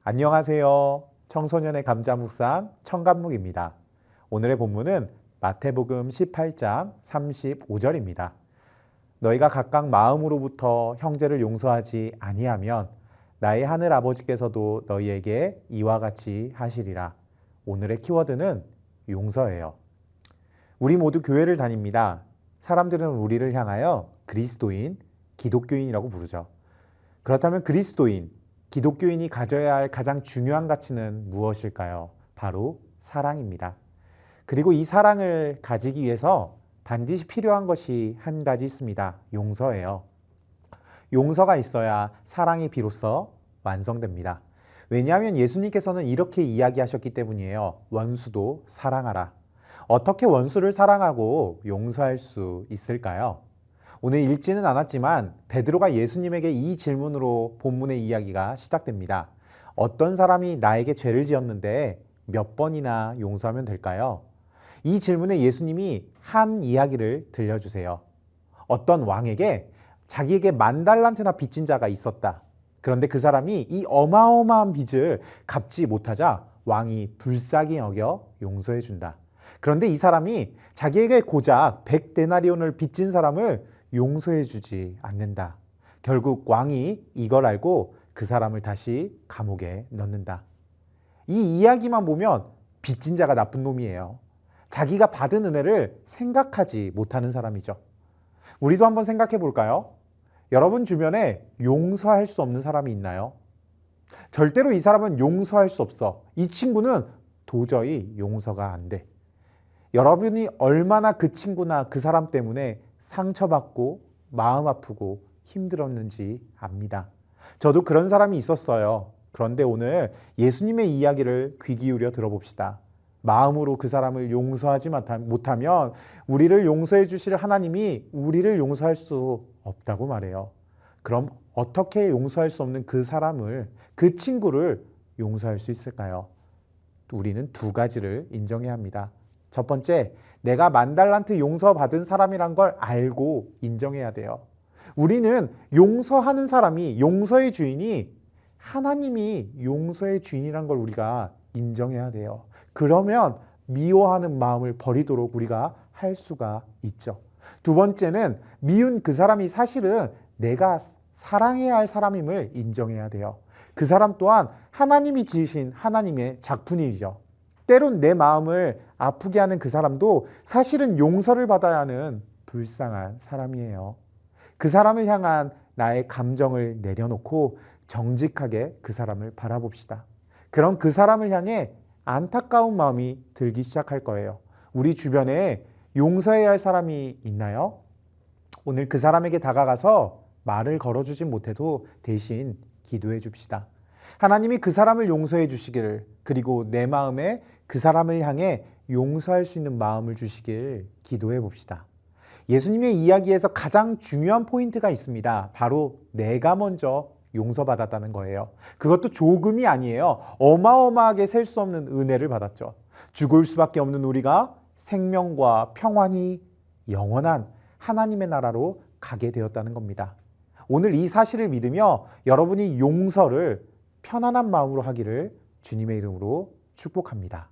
안녕하세요. 청소년의 감자 묵상 청감묵입니다. 오늘의 본문은 마태복음 18장 35절입니다. 너희가 각각 마음으로부터 형제를 용서하지 아니하면 나의 하늘 아버지께서도 너희에게 이와 같이 하시리라. 오늘의 키워드는 용서예요. 우리 모두 교회를 다닙니다. 사람들은 우리를 향하여 그리스도인, 기독교인이라고 부르죠. 그렇다면 그리스도인, 기독교인이 가져야 할 가장 중요한 가치는 무엇일까요? 바로 사랑입니다. 그리고 이 사랑을 가지기 위해서 반드시 필요한 것이 한 가지 있습니다. 용서예요. 용서가 있어야 사랑이 비로소 완성됩니다. 왜냐하면 예수님께서는 이렇게 이야기하셨기 때문이에요. 원수도 사랑하라. 어떻게 원수를 사랑하고 용서할 수 있을까요? 오늘 읽지는 않았지만 베드로가 예수님에게 이 질문으로 본문의 이야기가 시작됩니다. 어떤 사람이 나에게 죄를 지었는데 몇 번이나 용서하면 될까요? 이 질문에 예수님이 한 이야기를 들려주세요. 어떤 왕에게 자기에게 10,000달란트나 빚진 자가 있었다. 그런데 그 사람이 이 어마어마한 빚을 갚지 못하자 왕이 불쌍히 여겨 용서해 준다. 그런데 이 사람이 자기에게 고작 100데나리온을 빚진 사람을 용서해 주지 않는다. 결국 왕이 이걸 알고 그 사람을 다시 감옥에 넣는다. 이 이야기만 보면 빚진 자가 나쁜 놈이에요. 자기가 받은 은혜를 생각하지 못하는 사람이죠. 우리도 한번 생각해 볼까요? 여러분 주변에 용서할 수 없는 사람이 있나요? 절대로 이 사람은 용서할 수 없어. 이 친구는 도저히 용서가 안 돼. 여러분이 얼마나 그 친구나 그 사람 때문에 상처받고 마음 아프고 힘들었는지 압니다. 저도 그런 사람이 있었어요. 그런데 오늘 예수님의 이야기를 귀 기울여 들어봅시다. 마음으로 그 사람을 용서하지 못하면 우리를 용서해 주실 하나님이 우리를 용서할 수 없다고 말해요. 그럼 어떻게 용서할 수 없는 그 사람을, 그 친구를 용서할 수 있을까요? 우리는 두 가지를 인정해야 합니다. 첫 번째, 내가 10,000달란트 용서받은 사람이란 걸 알고 인정해야 돼요. 우리는 용서하는 사람이, 용서의 주인이 하나님이 용서의 주인이란 걸 우리가 인정해야 돼요. 그러면 미워하는 마음을 버리도록 우리가 할 수가 있죠. 두 번째는 미운 그 사람이 사실은 내가 사랑해야 할 사람임을 인정해야 돼요. 그 사람 또한 하나님이 지으신 하나님의 작품이죠. 때론 내 마음을 아프게 하는 그 사람도 사실은 용서를 받아야 하는 불쌍한 사람이에요. 그 사람을 향한 나의 감정을 내려놓고 정직하게 그 사람을 바라봅시다. 그럼 그 사람을 향해 안타까운 마음이 들기 시작할 거예요. 우리 주변에 용서해야 할 사람이 있나요? 오늘 그 사람에게 다가가서 말을 걸어주진 못해도 대신 기도해 줍시다. 하나님이 그 사람을 용서해 주시기를, 그리고 내 마음에 그 사람을 향해 용서할 수 있는 마음을 주시길 기도해 봅시다. 예수님의 이야기에서 가장 중요한 포인트가 있습니다. 바로 내가 먼저 용서받았다는 거예요. 그것도 조금이 아니에요. 어마어마하게 셀 수 없는 은혜를 받았죠. 죽을 수밖에 없는 우리가 생명과 평안이 영원한 하나님의 나라로 가게 되었다는 겁니다. 오늘 이 사실을 믿으며 여러분이 용서를 편안한 마음으로 하기를 주님의 이름으로 축복합니다.